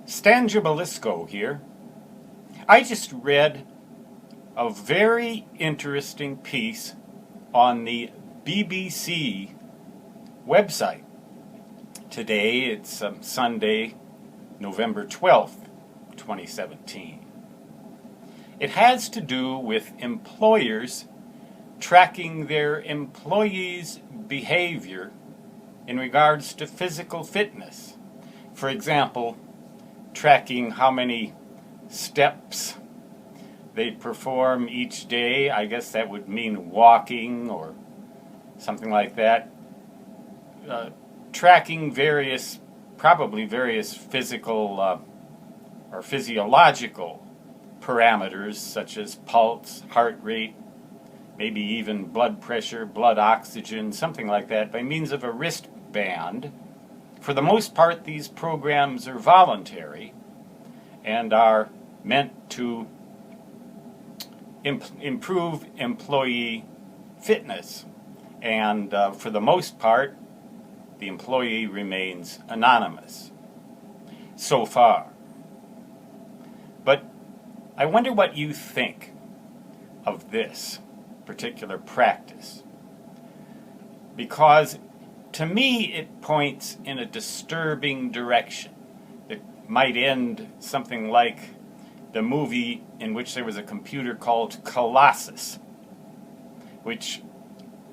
Stan Gibilisco here. I just read a very interesting piece on the BBC website. Today it's Sunday, November 12th, 2017. It has to do with employers tracking their employees' behavior in regards to physical fitness. For example, tracking how many steps they perform each day. I guess that would mean walking or something like that. Tracking probably various physical or physiological parameters such as pulse, heart rate, maybe even blood pressure, blood oxygen, something like that, by means of a wristband. For the most part, these programs are voluntary and are meant to improve employee fitness. And for the most part, the employee remains anonymous so far. But I wonder what you think of this particular practice, because to me it points in a disturbing direction that might end something like the movie in which there was a computer called Colossus, which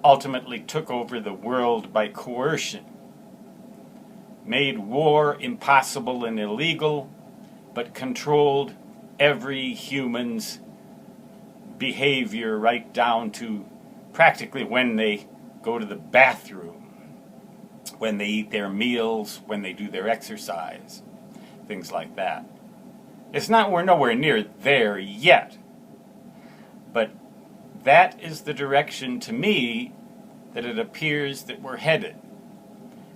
ultimately took over the world by coercion, made war impossible and illegal, but controlled every human's behavior right down to practically when they go to the bathroom, when they eat their meals, when they do their exercise, things like that. We're nowhere near there yet, but that is the direction to me that it appears that we're headed.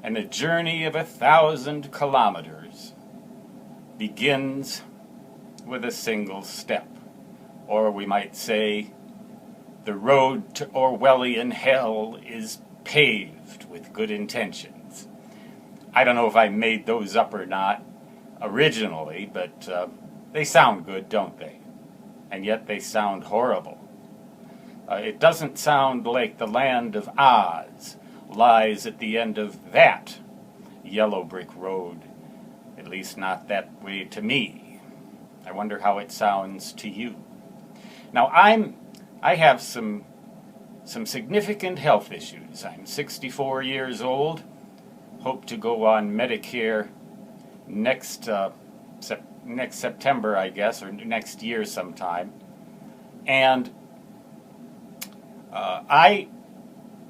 And the journey of 1,000 kilometers begins with a single step. Or we might say, the road to Orwellian hell is paved with good intentions. I don't know if I made those up or not originally, but they sound good, don't they? And yet they sound horrible. It doesn't sound like the land of Oz lies at the end of that yellow brick road, at least not that way to me. I wonder how it sounds to you. Now, I have some significant health issues. I'm 64 years old, hope to go on Medicare next September, I guess, or next year sometime. And I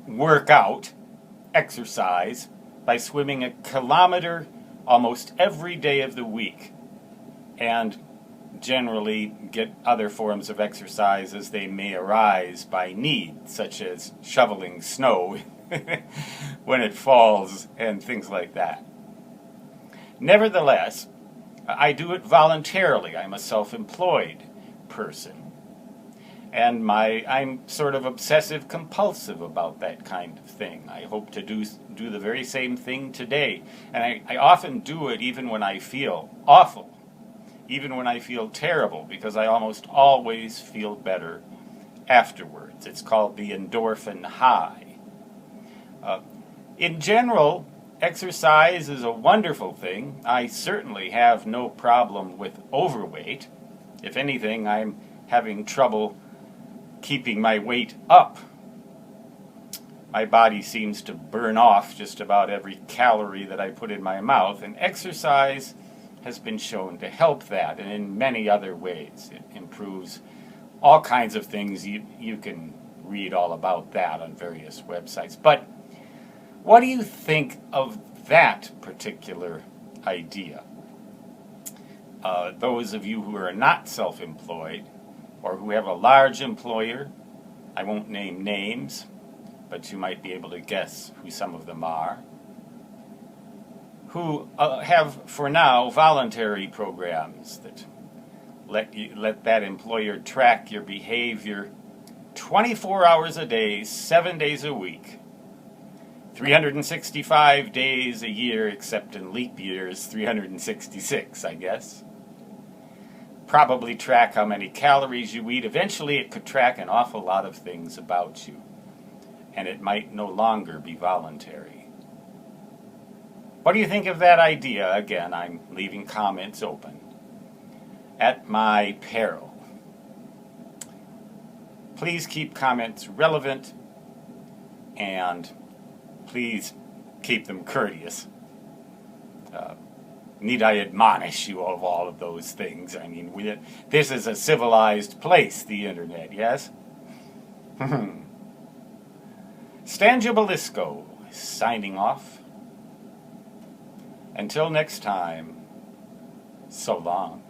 work out, exercise, by swimming 1 kilometer almost every day of the week, and generally get other forms of exercise as they may arise by need, such as shoveling snow when it falls and things like that. Nevertheless, I do it voluntarily. I'm a self-employed person. And I'm sort of obsessive compulsive about that kind of thing. I hope to do the very same thing today. And I often do it even when I feel awful, even when I feel terrible, because I almost always feel better afterwards. It's called the endorphin high. In general, exercise is a wonderful thing. I certainly have no problem with overweight. If anything, I'm having trouble keeping my weight up. My body seems to burn off just about every calorie that I put in my mouth, and exercise has been shown to help that, and in many other ways. It improves all kinds of things. You can read all about that on various websites. But what do you think of that particular idea? Those of you who are not self-employed, or who have a large employer, I won't name names, but you might be able to guess who some of them are, who have, for now, voluntary programs that let that employer track your behavior 24 hours a day, 7 days a week, 365 days a year, except in leap years, 366, I guess. Probably track how many calories you eat. Eventually it could track an awful lot of things about you, and it might no longer be voluntary. What do you think of that idea? Again, I'm leaving comments open. At my peril. Please keep comments relevant, and please keep them courteous. Need I admonish you of all of those things? I mean, this is a civilized place, the internet, yes? Stangiobalisco, signing off. Until next time, so long.